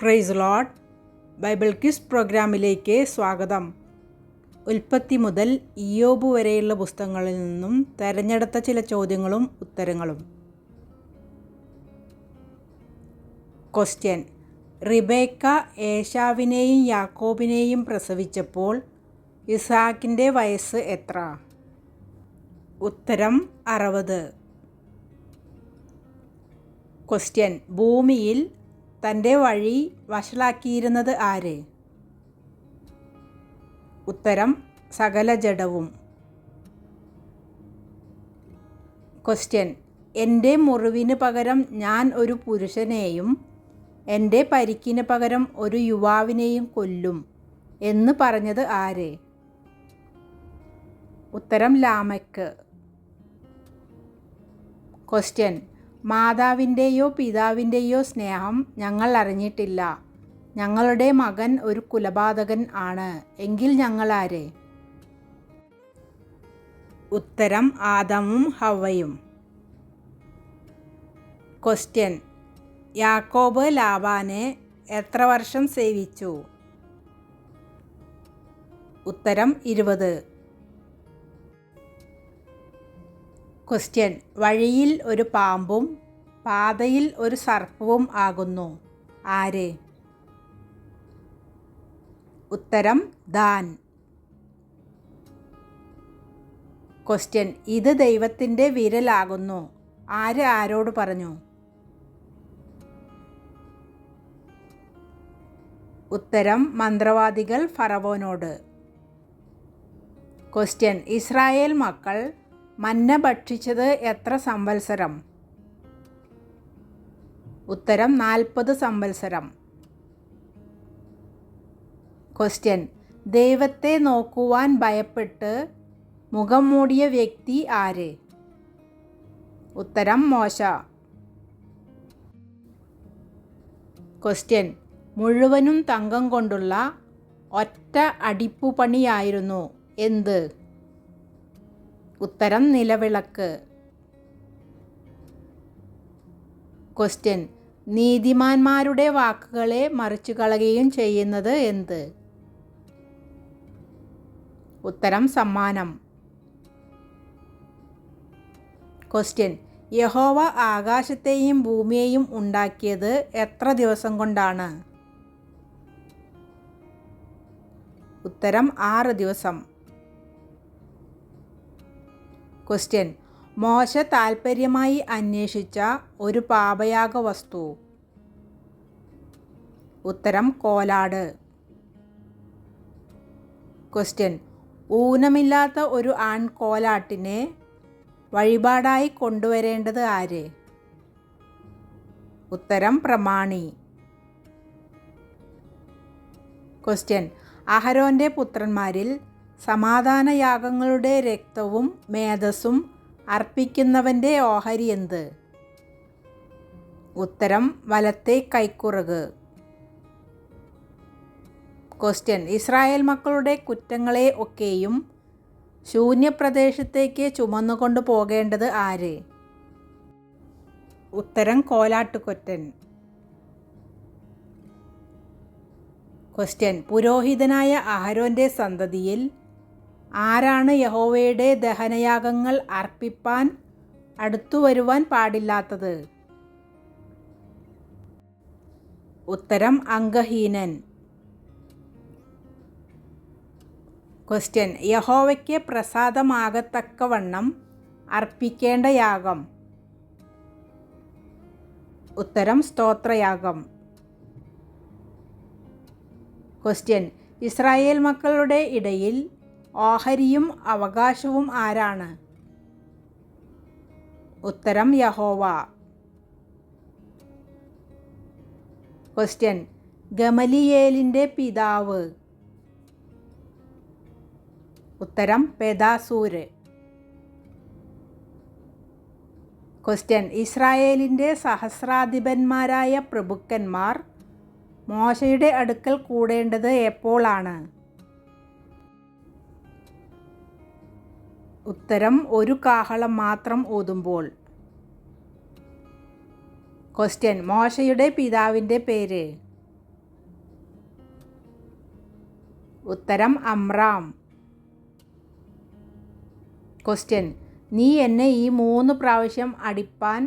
Praise Lord. Bible quiz പ്രോഗ്രാമിലേക്ക് സ്വാഗതം. ഉൽപ്പത്തി മുതൽ ഇയ്യോബ് വരെയുള്ള പുസ്തകങ്ങളിൽ നിന്നും തിരഞ്ഞെടുത്ത ചില ചോദ്യങ്ങളും ഉത്തരങ്ങളും. ക്വസ്റ്റ്യൻ: റിബേക്ക ഏശാവിനെയും യാക്കോബിനെയും പ്രസവിച്ചപ്പോൾ ഇസ്ഹാക്കിൻ്റെ വയസ്സ് എത്ര? ഉത്തരം 60. ക്വസ്റ്റ്യൻ: ഭൂമിയിൽ തൻ്റെ വഴി വഷളാക്കിയിരുന്നത് ആര്? ഉത്തരം: സകല ജഡവും. ക്വസ്റ്റ്യൻ: എൻ്റെ മുറിവിന് പകരം ഞാൻ ഒരു പുരുഷനെയും എൻ്റെ പരിക്കിന് പകരം ഒരു യുവാവിനെയും കൊല്ലും എന്ന് പറഞ്ഞത് ആര്? ഉത്തരം: ലാമെക്ക്. ക്വസ്റ്റ്യൻ: മാതാവിൻ്റെയോ പിതാവിൻ്റെയോ സ്നേഹം ഞങ്ങൾ അറിഞ്ഞിട്ടില്ല. ഞങ്ങളുടെ മകൻ ഒരു കുലപാതകൻ ആണ്. എങ്കിൽ ഞങ്ങൾ ആര്? ഉത്തരം: ആദമും ഹവ്വയും. ക്വസ്റ്റ്യൻ: യാക്കോബ് ലാബാനെ എത്ര വർഷം സേവിച്ചു? ഉത്തരം: 20. ക്വസ്റ്റ്യൻ: വഴിയിൽ ഒരു പാമ്പും പാതയിൽ ഒരു സർപ്പവും ആകുന്നു ആര്? ഉത്തരം: ദാൻ. ക്വസ്റ്റ്യൻ: ഇത് ദൈവത്തിൻ്റെ വിരലാകുന്നു ആര് ആരോട് പറഞ്ഞു? ഉത്തരം: മന്ത്രവാദികൾ ഫറവോനോട്. ക്വസ്റ്റ്യൻ: ഇസ്രായേൽ മക്കൾ മന്ന ഭക്ഷിച്ചത് എത്ര സംവത്സരം? ഉത്തരം: 40 സംവത്സരം. ക്വസ്റ്റ്യൻ: ദൈവത്തെ നോക്കുവാൻ ഭയപ്പെട്ട് മുഖം മൂടിയ വ്യക്തി ആര്? ഉത്തരം: മോശ. ക്വസ്റ്റ്യൻ: മുഴുവനും തങ്കം കൊണ്ടുള്ള ഒറ്റ അടിപ്പുപണിയായിരുന്നു എന്ത്? ഉത്തരം: നിലവിളക്ക്. ക്വസ്റ്റ്യൻ: നീതിമാന്മാരുടെ വാക്കുകളെ മറിച്ചു കളയുകയും ചെയ്യുന്നത് എന്ത്? ഉത്തരം: സമ്മാനം. ക്വസ്റ്റ്യൻ: യഹോവ ആകാശത്തെയും ഭൂമിയെയും ഉണ്ടാക്കിയത് എത്ര ദിവസം കൊണ്ടാണ്? ഉത്തരം: 6 ദിവസം. ക്വസ്റ്റ്യൻ: മോശ താൽപ്പര്യമായി അന്വേഷിച്ച ഒരു പാപയാഗ വസ്തു? ഉത്തരം: കോലാട്. ക്വസ്റ്റ്യൻ: ഊനമില്ലാത്ത ഒരു ആൺകോലാട്ടിനെ വഴിപാടായി കൊണ്ടുവരേണ്ടത് ആര്? ഉത്തരം: പ്രമാണി. ക്വസ്റ്റ്യൻ: അഹരോൻ്റെ പുത്രന്മാരിൽ സമാധാനയാഗങ്ങളുടെ രക്തവും മേധസ്സും അർപ്പിക്കുന്നവൻ്റെ ഓഹരി എന്ത്? ഉത്തരം: വലത്തെ കൈക്കുറക്. ക്വസ്റ്റ്യൻ: ഇസ്രായേൽ മക്കളുടെ കുറ്റങ്ങളെ ഒക്കെയും ശൂന്യപ്രദേശത്തേക്ക് ചുമന്നുകൊണ്ട് പോകേണ്ടത് ആര്? ഉത്തരം: കോലാട്ടുകൊറ്റൻ. ക്വസ്റ്റ്യൻ: പുരോഹിതനായ അഹരോൻ്റെ സന്തതിയിൽ ആരാണ് യഹോവയുടെ ദഹനയാഗങ്ങൾ അർപ്പിപ്പാൻ അടുത്തു വരുവാൻ പാടില്ലാത്തത്? ഉത്തരം: അംഗഹീനൻ. ക്വസ്റ്റ്യൻ: യഹോവയ്ക്ക് പ്രസാദമാകത്തക്കവണ്ണം അർപ്പിക്കേണ്ട യാഗം? ഉത്തരം: സ്തോത്രയാഗം. ക്വസ്റ്റ്യൻ: ഇസ്രായേൽ മക്കളുടെ ഇടയിൽ ഓഹരിയും അവകാശവും ആരാണ്? ഉത്തരം: യഹോവ. ക്വസ്റ്റ്യൻ: ഗമലിയേലിൻ്റെ പിതാവ്? ഉത്തരം: പെദാസൂര്. ക്വസ്റ്റ്യൻ: ഇസ്രായേലിൻ്റെ സഹസ്രാധിപന്മാരായ പ്രഭുക്കന്മാർ മോശയുടെ അടുക്കൽ കൂടേണ്ടത് എപ്പോഴാണ്? ഉത്തരം: ഒരു കാഹളം മാത്രം ഊതുമ്പോൾ. ക്വസ്റ്റ്യൻ: മോശയുടെ പിതാവിൻ്റെ പേര്? ഉത്തരം അമ്രാം. ക്വസ്റ്റ്യൻ: നീ എന്നെ ഈ 3 പ്രാവശ്യം അടിപ്പാൻ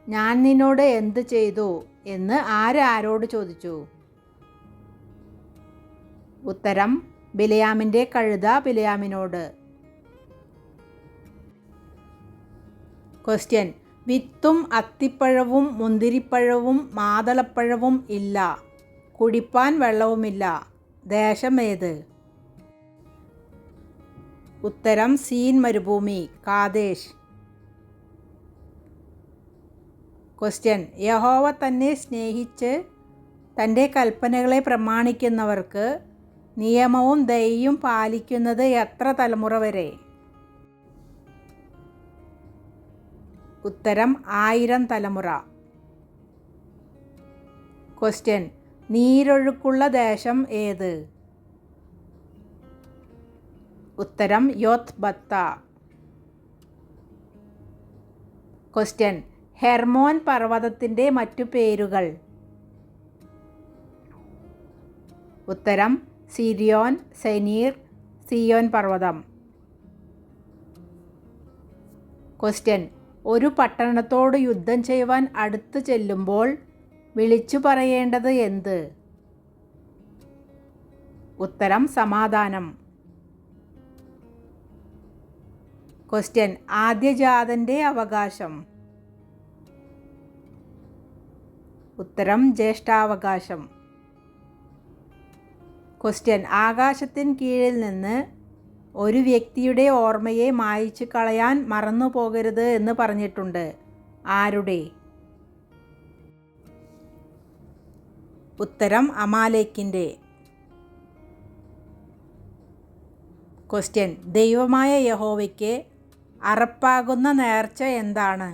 ഞാൻ നിന്നോട് എന്ത് ചെയ്തു എന്ന് ആരോട് ചോദിച്ചു? ഉത്തരം: ബിലയാമിൻ്റെ കഴുത ബിലയാമിനോട്. ക്വസ്റ്റ്യൻ: വിത്തും അത്തിപ്പഴവും മുന്തിരിപ്പഴവും മാതളപ്പഴവും ഇല്ല, കുടിപ്പാൻ വെള്ളവുമില്ല, ദേശം ഏത്? ഉത്തരം: സീൻ മരുഭൂമി, കാദേശ്. ക്വസ്റ്റ്യൻ: യഹോവ തന്നെ സ്നേഹിച്ച് തൻ്റെ കൽപ്പനകളെ പ്രമാണിക്കുന്നവർക്ക് നിയമവും ദയയും പാലിക്കുന്നത് എത്ര തലമുറ വരെ? ഉത്തരം: 1000 തലമുറ. ക്വസ്റ്റ്യൻ: നീരൊഴുക്കുള്ള ദേശം ഏത്? ഉത്തരം: യോത്ബത്ത. ക്വസ്റ്റ്യൻ: ഹെർമോൻ പർവ്വതത്തിൻ്റെ മറ്റു പേരുകൾ? ഉത്തരം: സിരിയോൻ, സെനീർ, സിയോൻ പർവ്വതം. ക്വസ്റ്റ്യൻ: ഒരു പട്ടണത്തോട് യുദ്ധം ചെയ്യുവാൻ അടുത്ത് ചെല്ലുമ്പോൾ വിളിച്ചു പറയേണ്ടത് എന്ത്? ഉത്തരം: സമാധാനം. ക്വസ്റ്റ്യൻ: ആദ്യജാതൻ്റെ അവകാശം? ഉത്തരം: ജ്യേഷ്ഠാവകാശം. ക്വസ്റ്റ്യൻ: ആകാശത്തിന് കീഴിൽ നിന്ന് ഒരു വ്യക്തിയുടെ ഓർമ്മയെ മായ്ച്ചു കളയാൻ മറന്നു പോകരുത് എന്ന് പറഞ്ഞിട്ടുണ്ട്, ആരുടെ? ഉത്തരം: അമാലേക്കിൻ്റെ. ക്വസ്റ്റ്യൻ: ദൈവമായ യഹോവയ്ക്ക് അറപ്പാകുന്ന നേർച്ച എന്താണ്?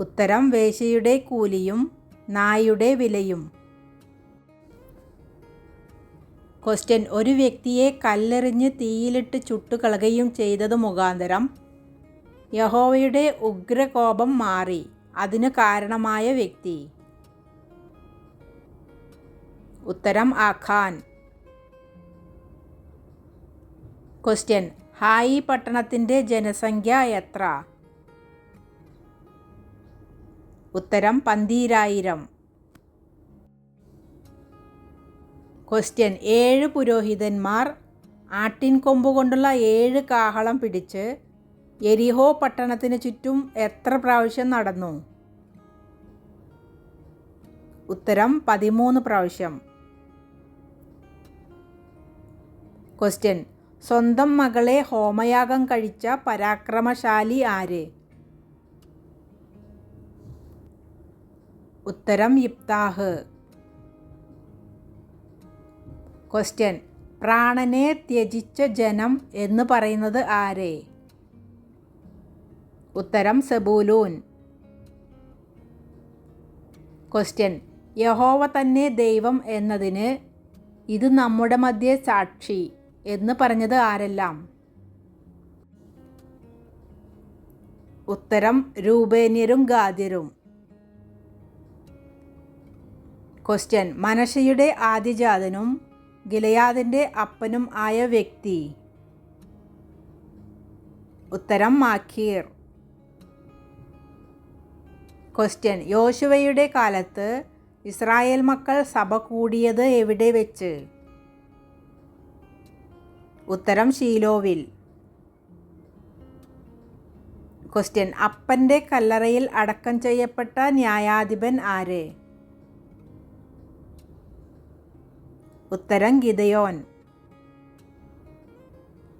ഉത്തരം: വേശ്യയുടെ കൂലിയും നായുടെ വിലയും. ക്വസ്റ്റ്യൻ: ഒരു വ്യക്തിയെ കല്ലെറിഞ്ഞ് തീയിലിട്ട് ചുട്ടുകളയുകയും ചെയ്തത് മുഖാന്തരം യഹോവയുടെ ഉഗ്രകോപം മാറി, അതിനു കാരണമായ വ്യക്തി? ഉത്തരം: ആഖാൻ. ക്വസ്റ്റ്യൻ: ഹായി പട്ടണത്തിൻ്റെ ജനസംഖ്യ എത്ര? ഉത്തരം: 12000. ക്വസ്റ്റ്യൻ: 7 പുരോഹിതന്മാർ ആട്ടിൻകൊമ്പ് കൊണ്ടുള്ള 7 കാഹളം പിടിച്ച് യെരിഹോ പട്ടണത്തിന് ചുറ്റും എത്ര പ്രാവശ്യം നടന്നു? ഉത്തരം: 13 പ്രാവശ്യം. ക്വസ്റ്റ്യൻ: സ്വന്തം മകളെ ഹോമയാഗം കഴിച്ച പരാക്രമശാലി ആര്? ഉത്തരം: യിപ്താഹ്. ക്വസ്റ്റ്യൻ: പ്രാണനെ ത്യജിച്ച ജനം എന്ന് പറയുന്നത് ആരെ? ഉത്തരം: സെബൂലൂൻ. ക്വസ്റ്റ്യൻ: യഹോവ തന്നെ ദൈവം എന്നതിന് ഇത് നമ്മുടെ മധ്യേ സാക്ഷി എന്ന് പറഞ്ഞത് ആരെല്ലാം? ഉത്തരം: രൂബേന്യരും ഗാദ്യരും. ക്വസ്റ്റ്യൻ: മനശ്ശെയുടെ ആദ്യജാതനും ഗിലെയാദിൻ്റെ അപ്പനും ആയ വ്യക്തി? ഉത്തരം: മാഖീർ. ക്വസ്റ്റ്യൻ: യോശുവയുടെ കാലത്ത് ഇസ്രായേൽ മക്കൾ സഭ കൂടിയത് എവിടെ വെച്ച്? ഉത്തരം: ശീലോവിൽ. ക്വസ്റ്റ്യൻ: അപ്പൻ്റെ കല്ലറയിൽ അടക്കം ചെയ്യപ്പെട്ട ന്യായാധിപൻ ആര്? ഉത്തരം: ഗിദെയോൻ.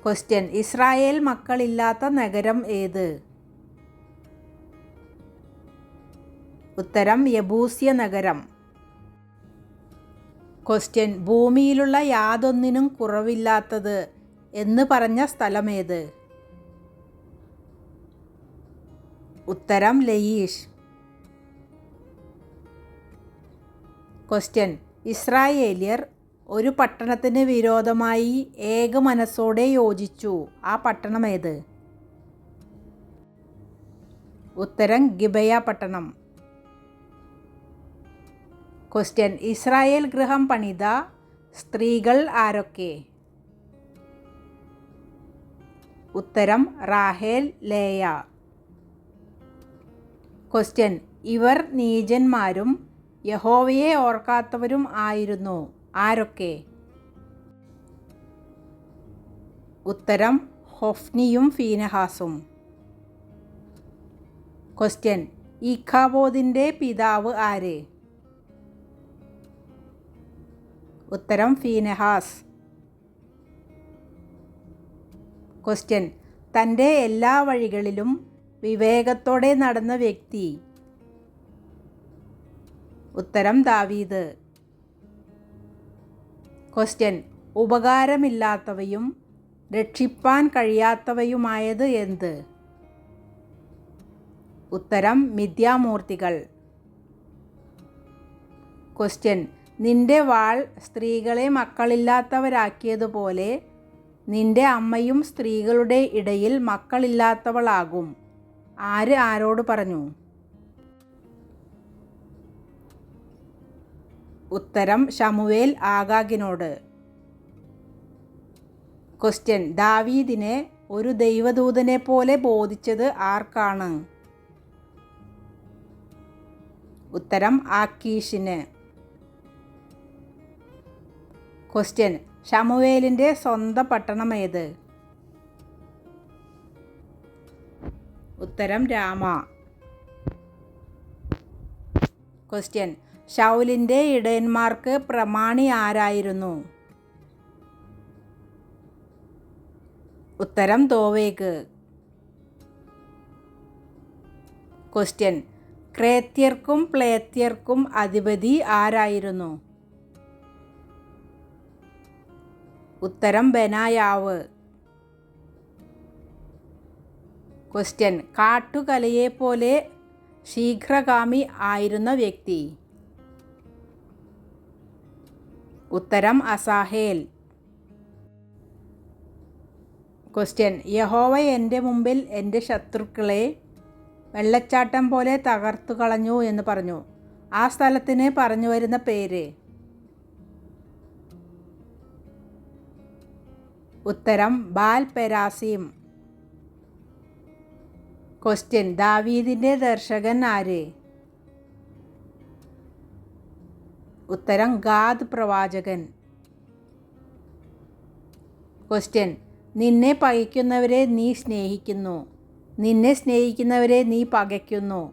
ക്വസ്റ്റ്യൻ: ഇസ്രായേൽ മക്കളില്ലാത്ത നഗരം ഏത്? ഉത്തരം: യെബൂസ്യ നഗരം. ക്വസ്റ്റ്യൻ: ഭൂമിയിലുള്ള യാതൊന്നിനും കുറവില്ലാത്തത് എന്ന് പറഞ്ഞ സ്ഥലമേത്? ഉത്തരം: ലയീഷ്. ക്വസ്റ്റ്യൻ: ഇസ്രായേല്യർ ഒരു പട്ടണത്തിന് വിരോധമായി ഏകമനസ്സോടെ യോജിച്ചു, ആ പട്ടണം ഏത്? ഉത്തരം: ഗിബയ പട്ടണം. ക്വസ്റ്റ്യൻ: ഇസ്രായേൽ ഗൃഹം പണിത സ്ത്രീകൾ ആരൊക്കെ? ഉത്തരം റാഹേൽ, ലേയ. ക്വസ്റ്റ്യൻ: ഇവർ നീചന്മാരും യഹോവയെ ഓർക്കാത്തവരും ആയിരുന്നു. ആരൊക്കെ? ഉത്തരം ഹൊഫ്നിയും ഫീനെഹാസും. ക്വസ്റ്റ്യൻ: ഈഖാബോദിൻ്റെ പിതാവ് ആര്? ഉത്തരം ഫീനെഹാസ്. ക്വസ്റ്റ്യൻ: തൻ്റെ എല്ലാ വഴികളിലും വിവേകത്തോടെ നടന്ന വ്യക്തി. ഉത്തരം ദാവീദ്. ക്വസ്റ്റ്യൻ: ഉപകാരമില്ലാത്തവയും രക്ഷിപ്പാൻ കഴിയാത്തവയുമായത് എന്ത്? ഉത്തരം മിഥ്യാമൂർത്തികൾ. ക്വസ്റ്റ്യൻ: നിന്റെ വാൾ സ്ത്രീകളെ മക്കളില്ലാത്തവരാക്കിയതുപോലെ നിന്റെ അമ്മയും സ്ത്രീകളുടെ ഇടയിൽ മക്കളില്ലാത്തവളാകും. ആര് ആരോട് പറഞ്ഞു? ഉത്തരം ശമൂവേൽ ആഗാഗിനോട്. ക്വസ്റ്റ്യൻ: ദാവീദിനെ ഒരു ദൈവദൂതനെ പോലെ ബോധിച്ചത് ആർക്കാണ്? ഉത്തരം ആക്കീഷിന്. ക്വസ്റ്റ്യൻ: ശമൂവേലിൻ്റെ സ്വന്തം പട്ടണം ഏത്? ഉത്തരം രാമ. ക്വസ്റ്റ്യൻ: ശൗലിൻ്റെ ഇടയന്മാർക്ക് പ്രമാണി ആരായിരുന്നു? ഉത്തരം ദോവേഗ്. ക്വസ്റ്റ്യൻ: ക്രേത്യർക്കും പ്ലേത്യർക്കും അധിപതി ആരായിരുന്നു? ഉത്തരം ബെനായാവ്. ക്വസ്റ്റ്യൻ: കാട്ടുകലയെപ്പോലെ ശീഘ്രഗാമി ആയിരുന്ന വ്യക്തി. ഉത്തരം അസാഹേൽ. ക്വസ്റ്റ്യൻ: യഹോവ എൻ്റെ മുമ്പിൽ എൻ്റെ ശത്രുക്കളെ വെള്ളച്ചാട്ടം പോലെ തകർത്തു കളഞ്ഞു എന്ന് പറഞ്ഞു. ആ സ്ഥലത്തിന് പറഞ്ഞു വരുന്ന പേര്? ഉത്തരം ബാൽ പെരാസീം. ക്വസ്റ്റ്യൻ: ദാവീദിൻ്റെ ദർശകൻ ആര്? ഉത്തരം ഗാദ് പ്രവാചകൻ. ക്വസ്റ്റ്യൻ: നിന്നെ പകയ്ക്കുന്നവരെ നീ സ്നേഹിക്കുന്നു, നിന്നെ സ്നേഹിക്കുന്നവരെ നീ പകയ്ക്കുന്നു.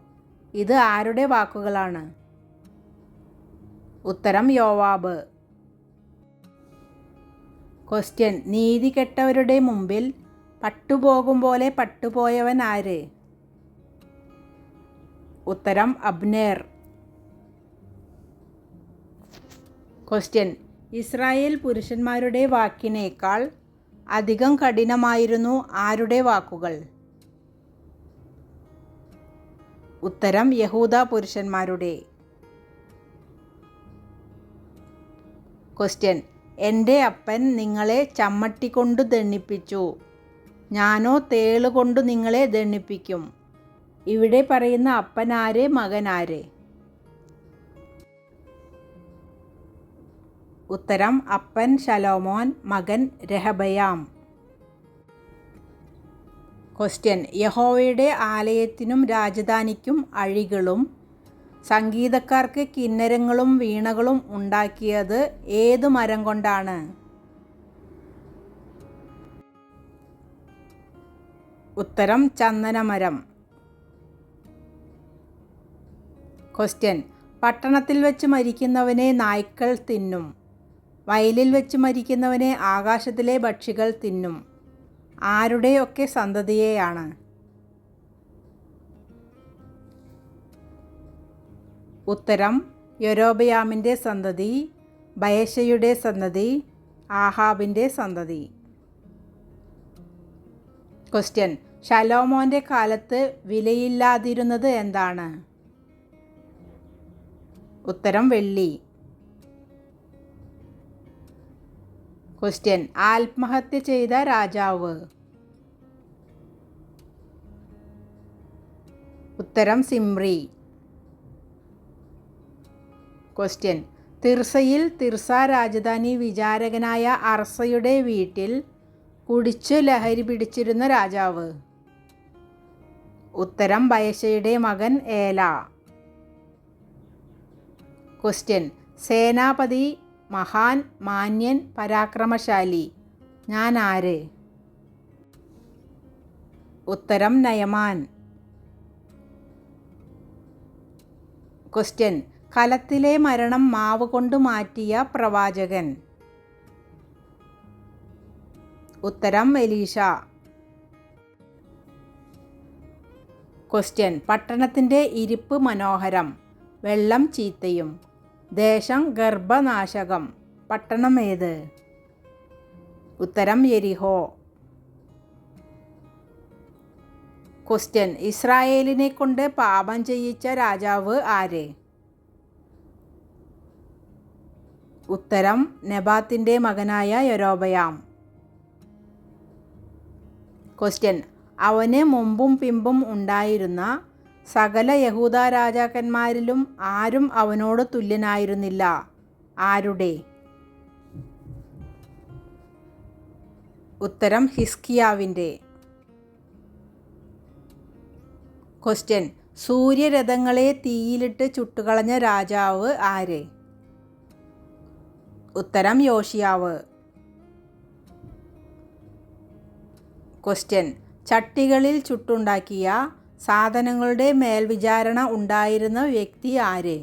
ഇത് ആരുടെ വാക്കുകളാണ്? ഉത്തരം യോവാബ്. ക്വസ്റ്റ്യൻ: നീതി കെട്ടവരുടെ മുമ്പിൽ പട്ടുപോകും പോലെ പട്ടുപോയവൻ ആര്? ഉത്തരം അബ്നേർ. ക്വസ്റ്റ്യൻ: ഇസ്രായേൽ പുരുഷന്മാരുടെ വാക്കിനേക്കാൾ അധികം കഠിനമായിരുന്നു ആരുടെ വാക്കുകൾ? ഉത്തരം യഹൂദ പുരുഷന്മാരുടെ. ക്വസ്റ്റ്യൻ: എൻ്റെ അപ്പൻ നിങ്ങളെ ചമ്മട്ടിക്കൊണ്ടു ദണ്ഡിപ്പിച്ചു, ഞാനോ തേളുകൊണ്ടു നിങ്ങളെ ദണ്ഡിപ്പിക്കും. ഇവിടെ പറയുന്ന അപ്പനാര്, മകനാര്? ഉത്തരം അപ്പൻ ശലോമോൻ, മകൻ രഹബയാം. ക്വസ്റ്റ്യൻ: യഹോവയുടെ ആലയത്തിനും രാജധാനിക്കും അഴികളും സംഗീതക്കാർക്ക് കിന്നരങ്ങളും വീണകളും ഉണ്ടാക്കിയത് ഏതു മരം കൊണ്ടാണ്? ഉത്തരം ചന്ദനമരം. ക്വസ്റ്റ്യൻ: പട്ടണത്തിൽ വെച്ച് മരിക്കുന്നവനെ നായ്ക്കൾ തിന്നും, വയലിൽ വെച്ച് മരിക്കുന്നവനെ ആകാശത്തിലെ പക്ഷികൾ തിന്നും. ആരുടെയൊക്കെ സന്തതിയെയാണ്? ഉത്തരം യൊരോബയാമിൻ്റെ സന്തതി, ബയശയുടെ സന്തതി, ആഹാബിൻ്റെ സന്തതി. ക്വസ്റ്റ്യൻ: ശലോമോൻ്റെ കാലത്ത് വിലയില്ലാതിരുന്നത് എന്താണ്? ഉത്തരം വെള്ളി. ക്വസ്റ്റ്യൻ: ആത്മഹത്യ ചെയ്ത രാജാവ്? ഉത്തരം സിമ്രി. ക്വസ്റ്റ്യൻ: തിർസയിൽ തിർസ രാജധാനി വിചാരകനായ അർസയുടെ വീട്ടിൽ കുടിച്ചു ലഹരി പിടിച്ചിരുന്ന രാജാവ്. ഉത്തരം ബയശയുടെ മകൻ ഏല. ക്വസ്റ്റ്യൻ: സേനാപതി, മഹാൻ, മാന്യൻ, പരാക്രമശാലി. ഞാൻ ആര്? ഉത്തരം നയമാൻ. ക്വസ്റ്റ്യൻ: കലത്തിലെ മരണം മാവ് കൊണ്ട് മാറ്റിയ പ്രവാചകൻ. ഉത്തരം എലീഷ. ക്വസ്റ്റ്യൻ: പട്ടണത്തിൻ്റെ ഇരിപ്പ് മനോഹരം, വെള്ളം ചീത്തയും, ദേശം ഗർഭനാശകം. പട്ടണം ഏത്? ഉത്തരം യെരിഹോ. ക്വസ്റ്റ്യൻ: ഇസ്രായേലിനെ കൊണ്ട് പാപം ചെയ്യിച്ച രാജാവ് ആര്? ഉത്തരം നെബാത്തിൻ്റെ മകനായ യൊരോബയാം. ക്വസ്റ്റ്യൻ: അവന് മുമ്പും പിമ്പും ഉണ്ടായിരുന്ന സകല യഹൂദ രാജാക്കന്മാരിലും ആരും അവനോട് തുല്യനായിരുന്നില്ല. ആരുടെ? ഉത്തരം ഹിസ്കിയാവിൻ്റെ. ക്വസ്റ്റ്യൻ: സൂര്യരഥങ്ങളെ തീയിലിട്ട് ചുട്ടുകളഞ്ഞ രാജാവ് ആര്? ഉത്തരം യോശിയാവ്. ക്വസ്റ്റ്യൻ: ചട്ടികളിൽ ചുട്ടുണ്ടാക്കിയ സാധനങ്ങളുടെ മേൽവിചാരണ ഉണ്ടായിരുന്ന വ്യക്തി ആര്?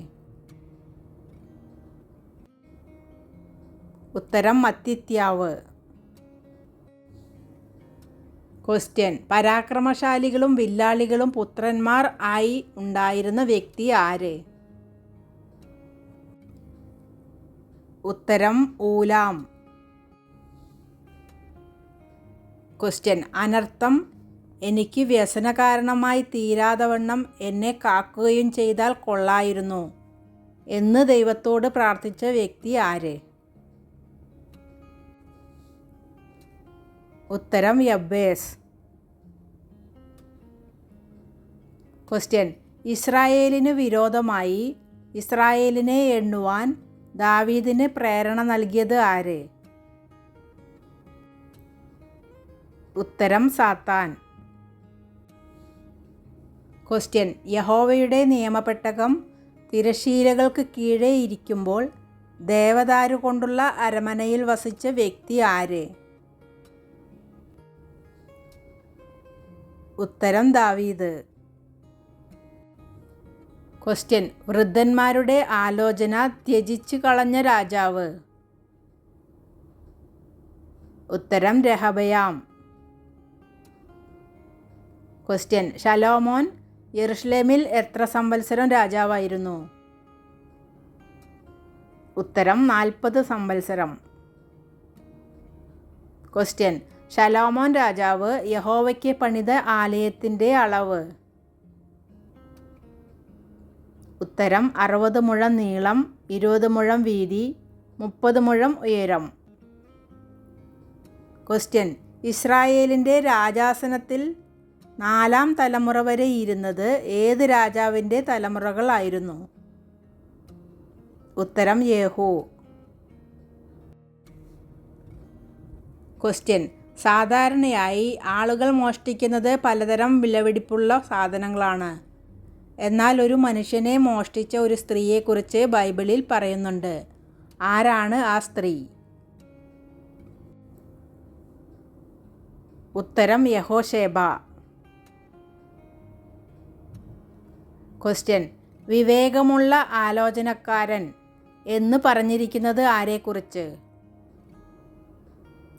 ഉത്തരം മത്തിത്യാവ്. ക്വസ്റ്റ്യൻ: പരാക്രമശാലികളും വില്ലാളികളും പുത്രന്മാർ ആയി ഉണ്ടായിരുന്ന വ്യക്തി ആര്? ഉത്തരം ഊലാം. ക്വസ്റ്റ്യൻ: അനർത്ഥം എനിക്ക് വ്യസനകാരണമായി തീരാതവണ്ണം എന്നെ കാക്കുകയും ചെയ്താൽ കൊള്ളായിരുന്നു എന്ന് ദൈവത്തോട് പ്രാർത്ഥിച്ച വ്യക്തി ആര്? ഉത്തരം യബ്ബേസ്. ക്വസ്റ്റ്യൻ: ഇസ്രായേലിന് വിരോധമായി ഇസ്രായേലിനെ എണ്ണുവാൻ ദാവീദിന് പ്രേരണ നൽകിയത് ആര്? ഉത്തരം സാത്താൻ. ക്വസ്റ്റ്യൻ: യഹോവയുടെ നിയമപെട്ടകം തിരശ്ശീലകൾക്ക് കീഴെ ഇരിക്കുമ്പോൾ ദേവദാരു കൊണ്ടുള്ള അരമനയിൽ വസിച്ച വ്യക്തി ആര്? ഉത്തരം ദാവീദ്. ക്വസ്റ്റ്യൻ: വൃദ്ധന്മാരുടെ ആലോചന ത്യജിച്ചു കളഞ്ഞ രാജാവ്. ഉത്തരം രഹബയാം. ക്വസ്റ്റ്യൻ: ശലോമോൻ യെരുശലേമിൽ എത്ര സംവത്സരം രാജാവായിരുന്നു? ഉത്തരം 40 സംവത്സരം. ക്വസ്റ്റ്യൻ: ശലോമോൻ രാജാവ് യഹോവയ്ക്ക് പണിത ആലയത്തിൻ്റെ അളവ്. ഉത്തരം 60 മുഴം നീളം, 20 മുഴം വീതി, 30 മുഴം ഉയരം. ക്വസ്റ്റ്യൻ: ഇസ്രായേലിൻ്റെ രാജാസനത്തിൽ 4-ാം തലമുറ വരെ ഇരുന്നത് ഏത് രാജാവിൻ്റെ തലമുറകളായിരുന്നു? ഉത്തരം യേഹൂ. ക്വസ്റ്റ്യൻ: സാധാരണയായി ആളുകൾ മോഷ്ടിക്കുന്നത് പലതരം വിലപിടിപ്പുള്ള സാധനങ്ങളാണ്. എന്നാൽ ഒരു മനുഷ്യനെ മോഷ്ടിച്ച ഒരു സ്ത്രീയെക്കുറിച്ച് ബൈബിളിൽ പറയുന്നുണ്ട്. ആരാണ് ആ സ്ത്രീ? ഉത്തരം യഹോശേബ. ക്വസ്റ്റ്യൻ: വിവേകമുള്ള ആലോചനക്കാരൻ എന്ന് പറഞ്ഞിരിക്കുന്നത് ആരെക്കുറിച്ച്?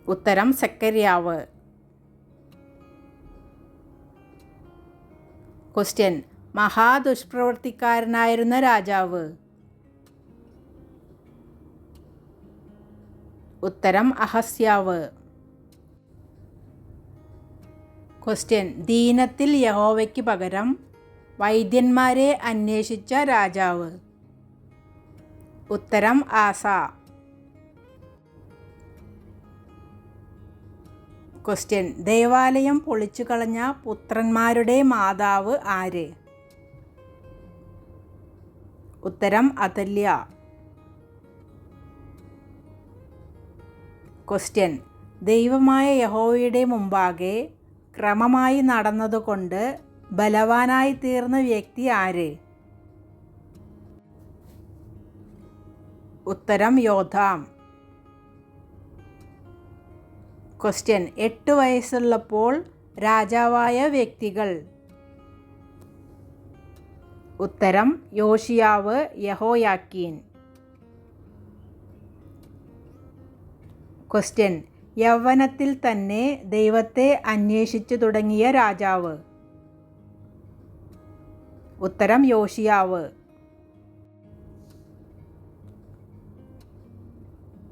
ഉത്തരം സെക്കരിയാവ്. ക്വസ്റ്റ്യൻ: മഹാദുഷ്പ്രവൃത്തിക്കാരനായിരുന്ന രാജാവ്. ഉത്തരം അഹസ്യാവ്. ക്വസ്റ്റ്യൻ: ദീനത്തിൽ യഹോവയ്ക്ക് പകരം വൈദ്യന്മാരെ അന്വേഷിച്ച രാജാവ്. ഉത്തരം ആസ. ക്വസ്റ്റ്യൻ: ദേവാലയം പൊളിച്ചു കളഞ്ഞ പുത്രന്മാരുടെ മാതാവ് ആര്? ഉത്തരം അതല്യ. ക്വസ്റ്റ്യൻ: ദൈവമായ യഹോവയുടെ മുമ്പാകെ ക്രമമായി നടന്നതുകൊണ്ട് ബലവാനായി തീർന്ന വ്യക്തി ആര്? ഉത്തരം: യോഥാം. ക്വസ്റ്റ്യൻ: 8 വയസ്സുള്ളപ്പോൾ രാജാവായ വ്യക്തികൾ. ഉത്തരം: യോശിയാവ്, യഹോയാക്കീൻ. ക്വസ്റ്റ്യൻ: യൗവനത്തിൽ തന്നെ ദൈവത്തെ അന്വേഷിച്ചു തുടങ്ങിയ രാജാവ്. ഉത്തരം: യോശിയാവ്.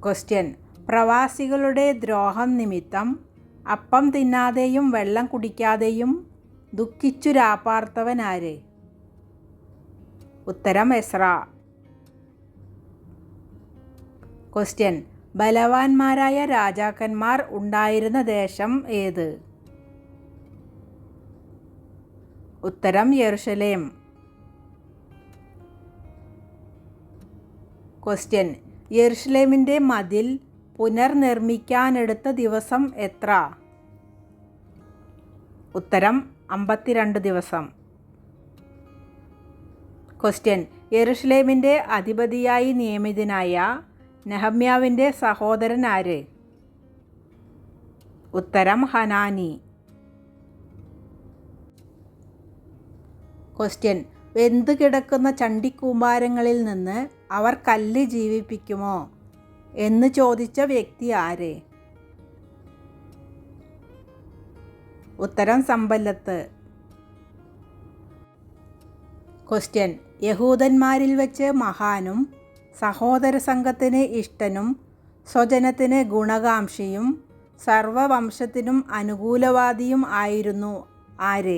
ക്വസ്റ്റ്യൻ: പ്രവാസികളുടെ ദ്രോഹം നിമിത്തം അപ്പം തിന്നാതെയും വെള്ളം കുടിക്കാതെയും ദുഃഖിച്ചു രാപ്പാർത്തവൻ ആര്? ഉത്തരം: എസ്രാ. ക്വസ്റ്റ്യൻ: ബലവാന്മാരായ രാജാക്കന്മാർ ഉണ്ടായിരുന്ന ദേശം ഏത്? ഉത്തരം: യെരുശലേം. ക്വസ്റ്റ്യൻ: യെരുശലേമിൻ്റെ മതിൽ പുനർനിർമ്മിക്കാനെടുത്ത ദിവസം എത്ര? ഉത്തരം: 52 ദിവസം. ക്വസ്റ്റ്യൻ: യെരുശലേമിൻ്റെ അധിപതിയായി നിയമിതനായ നെഹമ്യാവിൻ്റെ സഹോദരൻ ആര്? ഉത്തരം: ഹനാനി. ക്വസ്റ്റ്യൻ: വെന്തുകിടക്കുന്ന ചണ്ടിക്കൂമ്പാരങ്ങളിൽ നിന്ന് അവർ കല്ല് ജീവിപ്പിക്കുമോ എന്ന് ചോദിച്ച വ്യക്തി ആര്? ഉത്തരം: സമ്പല്ലത്ത്. ക്വസ്റ്റ്യൻ: യഹൂദന്മാരിൽ വെച്ച് മഹാനും സഹോദര സംഘത്തിന് ഇഷ്ടനും സ്വജനത്തിന് ഗുണകാംക്ഷിയും സർവവംശത്തിനും അനുകൂലവാദിയും ആയിരുന്നു ആര്?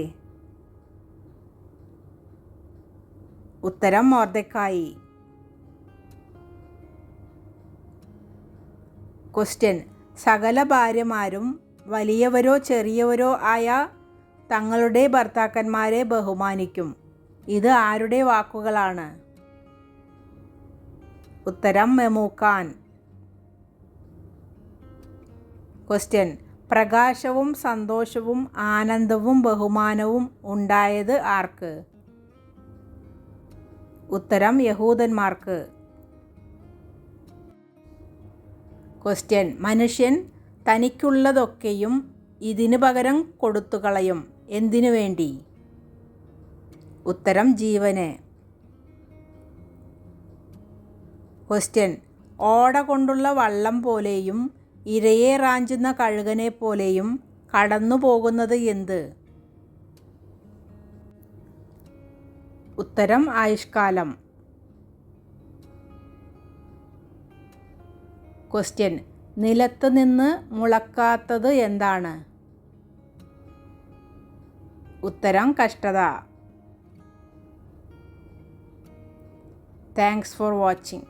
ഉത്തരം: മൊർദെഖായി. ക്വസ്റ്റ്യൻ: സകല ഭാര്യമാരും വലിയവരോ ചെറിയവരോ ആയ തങ്ങളുടെ ഭർത്താക്കന്മാരെ ബഹുമാനിക്കും. ഇത് ആരുടെ വാക്കുകളാണ്? ഉത്തരം: മെമൂഖാൻ. ക്വസ്റ്റ്യൻ: പ്രകാശവും സന്തോഷവും ആനന്ദവും ബഹുമാനവും ഉണ്ടായത് ആർക്ക്? ഉത്തരം: യഹൂദന്മാർക്ക്. ക്വസ്റ്റ്യൻ: മനുഷ്യൻ തനിക്കുള്ളതൊക്കെയും ഇതിനു പകരം കൊടുത്തുകളയും. എന്തിനു വേണ്ടി? ഉത്തരം: ജീവന്. ക്വസ്റ്റ്യൻ: ഓട കൊണ്ടുള്ള വള്ളം പോലെയും ഇരയെ റാഞ്ചുന്ന കഴുകനെ പോലെയും കടന്നു പോകുന്നത് എന്ത്? ഉത്തരം: ആയുഷ്കാലം. ക്വസ്റ്റ്യൻ: നിലത്ത് നിന്ന് മുളക്കാത്തത് എന്താണ്? ഉത്തരം: കഷ്ടത. Thanks for watching.